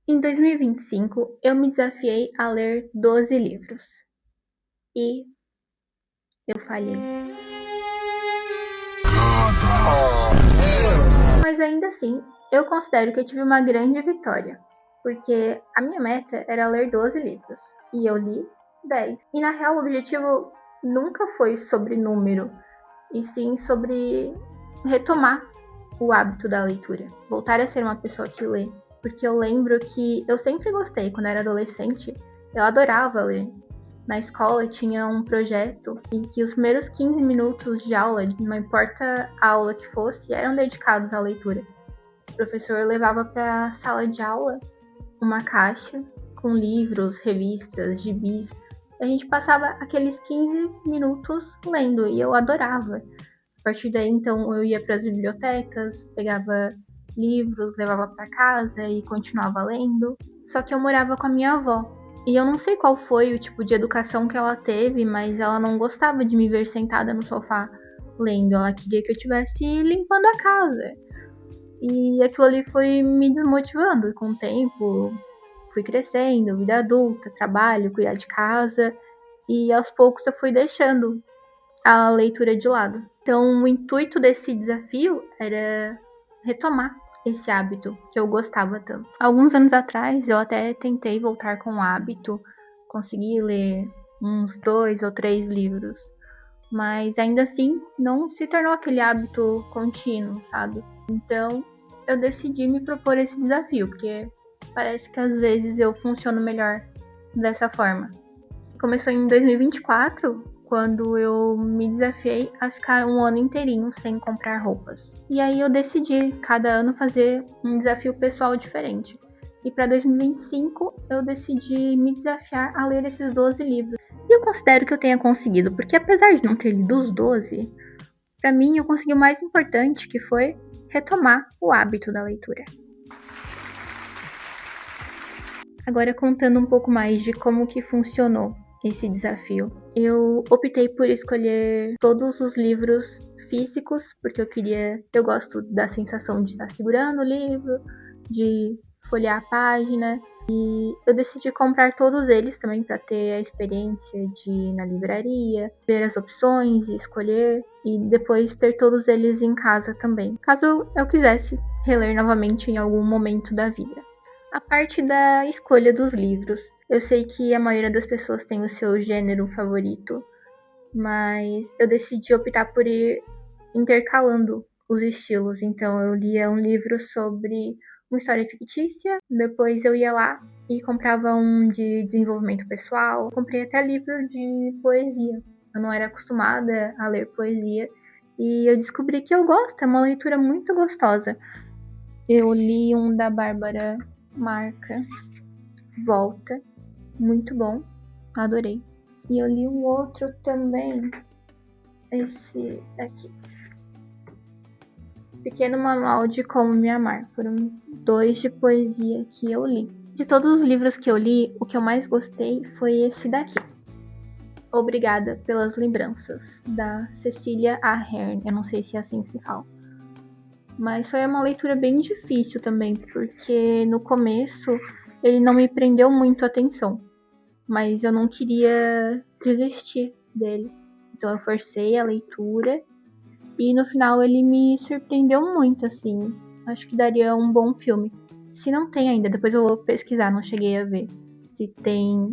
Em 2025, eu me desafiei a ler 12 livros. E eu falhei. Mas ainda assim, eu considero que eu tive uma grande vitória. Porque a minha meta era ler 12 livros. E eu li 10. E na real, o objetivo nunca foi sobre número. E sim sobre retomar o hábito da leitura. Voltar a ser uma pessoa que lê. Porque eu lembro que eu sempre gostei, quando eu era adolescente, eu adorava ler. Na escola tinha um projeto em que os primeiros 15 minutos de aula, não importa a aula que fosse, eram dedicados à leitura. O professor levava para a sala de aula uma caixa com livros, revistas, gibis. A gente passava aqueles 15 minutos lendo e eu adorava. A partir daí, então, eu ia para as bibliotecas, pegava livros, levava para casa e continuava lendo. Só que eu morava com a minha avó. E eu não sei qual foi o tipo de educação que ela teve, mas ela não gostava de me ver sentada no sofá lendo. Ela queria que eu estivesse limpando a casa. E aquilo ali foi me desmotivando. Com o tempo, fui crescendo, vida adulta, trabalho, cuidar de casa. E aos poucos eu fui deixando a leitura de lado. Então, o intuito desse desafio era retomar esse hábito que eu gostava tanto. Alguns anos atrás, eu até tentei voltar com o hábito, consegui ler uns 2 ou 3 livros, mas ainda assim não se tornou aquele hábito contínuo, sabe? Então, eu decidi me propor esse desafio, porque parece que às vezes eu funciono melhor dessa forma. Começou em 2024, quando eu me desafiei a ficar um ano inteirinho sem comprar roupas. E aí eu decidi cada ano fazer um desafio pessoal diferente. E para 2025 eu decidi me desafiar a ler esses 12 livros. E eu considero que eu tenha conseguido, porque apesar de não ter lido os 12, para mim eu consegui o mais importante, que foi retomar o hábito da leitura. Agora contando um pouco mais de como que funcionou esse desafio. Eu optei por escolher todos os livros físicos, porque eu gosto da sensação de estar segurando o livro, de folhear a página, e eu decidi comprar todos eles também para ter a experiência de ir na livraria, ver as opções e escolher, e depois ter todos eles em casa também, caso eu quisesse reler novamente em algum momento da vida. A parte da escolha dos livros. Eu sei que a maioria das pessoas tem o seu gênero favorito, mas eu decidi optar por ir intercalando os estilos. Então eu lia um livro sobre uma história fictícia, depois eu ia lá e comprava um de desenvolvimento pessoal, comprei até livro de poesia. Eu não era acostumada a ler poesia e eu descobri que eu gosto, é uma leitura muito gostosa. Eu li um da Bárbara Marca, Volta, muito bom, adorei. E eu li um outro também, esse aqui, Pequeno Manual de Como Me Amar. Foram 2 de poesia que eu li. De todos os livros que eu li, o que eu mais gostei foi esse daqui, Obrigada pelas Lembranças, da Cecília Ahern. Eu não sei se é assim que se fala. Mas foi uma leitura bem difícil também, porque no começo ele não me prendeu muito a atenção, mas eu não queria desistir dele. Então eu forcei a leitura e no final ele me surpreendeu muito, assim. Acho que daria um bom filme. Se não tem ainda, depois eu vou pesquisar, não cheguei a ver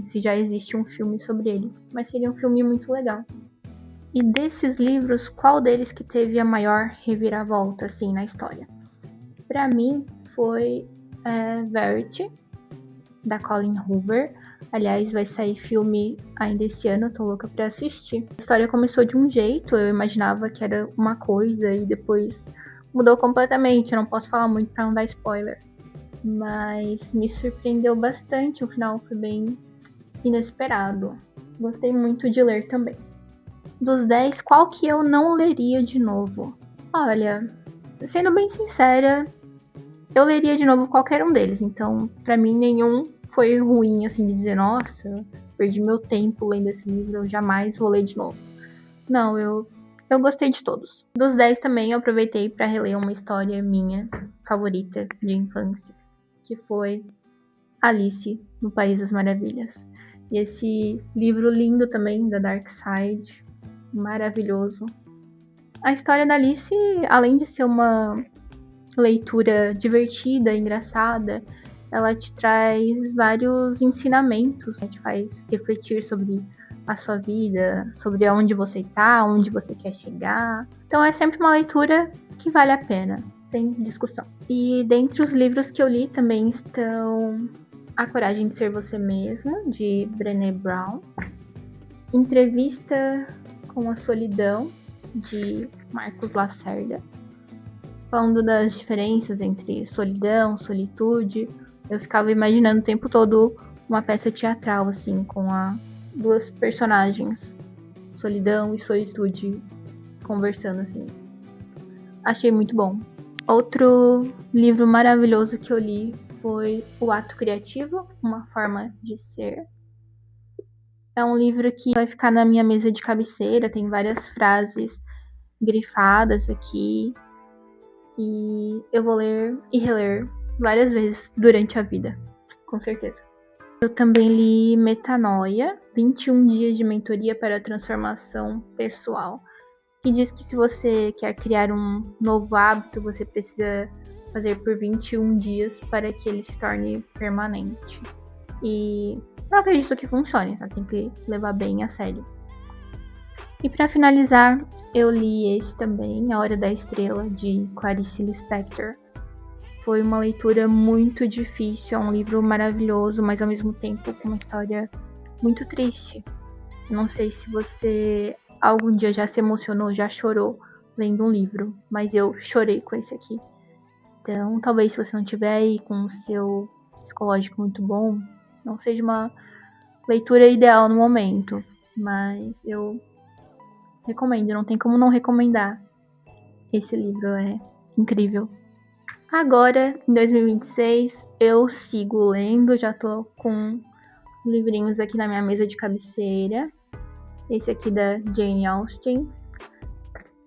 se já existe um filme sobre ele, mas seria um filme muito legal. E desses livros, qual deles que teve a maior reviravolta, assim, na história? Pra mim, foi Verity, da Colleen Hoover. Aliás, vai sair filme ainda esse ano, eu tô louca pra assistir. A história começou de um jeito, eu imaginava que era uma coisa e depois mudou completamente. Eu não posso falar muito pra não dar spoiler. Mas me surpreendeu bastante, o final foi bem inesperado. Gostei muito de ler também. Dos 10, qual que eu não leria de novo? Olha, sendo bem sincera, eu leria de novo qualquer um deles. Então, pra mim, nenhum foi ruim, assim, de dizer, nossa, perdi meu tempo lendo esse livro, eu jamais vou ler de novo. Não, eu gostei de todos. Dos 10 também, eu aproveitei pra reler uma história minha favorita de infância, que foi Alice no País das Maravilhas. E esse livro lindo também, da Dark Side, maravilhoso. A história da Alice, além de ser uma leitura divertida, engraçada, ela te traz vários ensinamentos, né? Te faz refletir sobre a sua vida, sobre onde você está, onde você quer chegar. Então é sempre uma leitura que vale a pena, sem discussão. E dentre os livros que eu li também estão A Coragem de Ser Você Mesmo, de Brené Brown, Entrevista com a Solidão, de Marcos Lacerda, falando das diferenças entre solidão, solitude. Eu ficava imaginando o tempo todo uma peça teatral, assim, com duas personagens, solidão e solitude, conversando, assim. Achei muito bom. Outro livro maravilhoso que eu li foi O Ato Criativo, Uma Forma de Ser. É um livro que vai ficar na minha mesa de cabeceira, tem várias frases grifadas aqui, e eu vou ler e reler várias vezes durante a vida, com certeza. Eu também li Metanoia, 21 dias de mentoria para a transformação pessoal, que diz que se você quer criar um novo hábito, você precisa fazer por 21 dias para que ele se torne permanente. E eu acredito que funcione, tá? Tem que levar bem a sério. E para finalizar, eu li esse também, A Hora da Estrela, de Clarice Lispector. Foi uma leitura muito difícil, é um livro maravilhoso, mas ao mesmo tempo com uma história muito triste. Não sei se você algum dia já se emocionou, já chorou lendo um livro, mas eu chorei com esse aqui. Então, talvez se você não tiver aí com o seu psicológico muito bom, não seja uma leitura ideal no momento, mas eu recomendo, não tem como não recomendar. Esse livro é incrível. Agora, em 2026, eu sigo lendo, já tô com livrinhos aqui na minha mesa de cabeceira. Esse aqui da Jane Austen.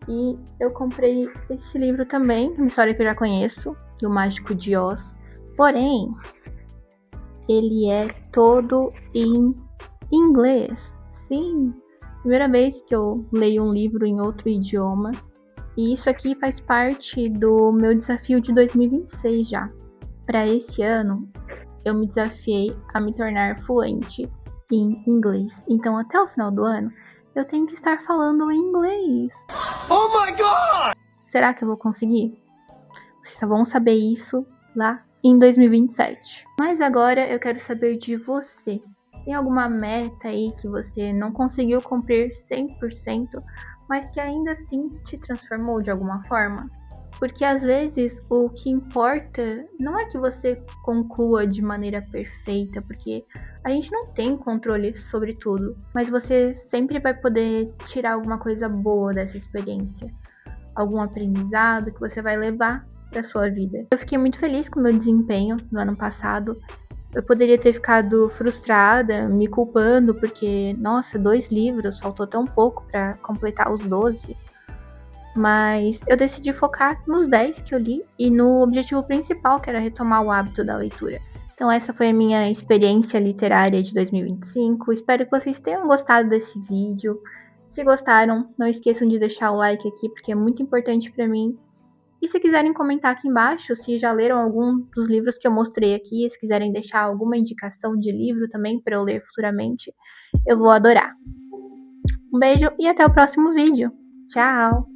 E eu comprei esse livro também, uma história que eu já conheço, do Mágico de Oz. Porém, ele é todo em inglês. Sim, primeira vez que eu leio um livro em outro idioma. E isso aqui faz parte do meu desafio de 2026 já. Para esse ano, eu me desafiei a me tornar fluente em inglês. Então, até o final do ano, eu tenho que estar falando em inglês. Oh my God! Será que eu vou conseguir? Vocês só vão saber isso lá em 2027. Mas agora eu quero saber de você. Tem alguma meta aí que você não conseguiu cumprir 100%, mas que ainda assim te transformou de alguma forma? Porque às vezes o que importa não é que você conclua de maneira perfeita, porque a gente não tem controle sobre tudo, mas você sempre vai poder tirar alguma coisa boa dessa experiência, algum aprendizado que você vai levar para sua vida. Eu fiquei muito feliz com o meu desempenho no ano passado. Eu poderia ter ficado frustrada, me culpando, porque, nossa, 2 livros, faltou tão pouco para completar os 12. Mas eu decidi focar nos 10 que eu li e no objetivo principal, que era retomar o hábito da leitura. Então essa foi a minha experiência literária de 2025. Espero que vocês tenham gostado desse vídeo. Se gostaram, não esqueçam de deixar o like aqui, porque é muito importante para mim. E se quiserem comentar aqui embaixo, se já leram algum dos livros que eu mostrei aqui, se quiserem deixar alguma indicação de livro também para eu ler futuramente, eu vou adorar. Um beijo e até o próximo vídeo. Tchau!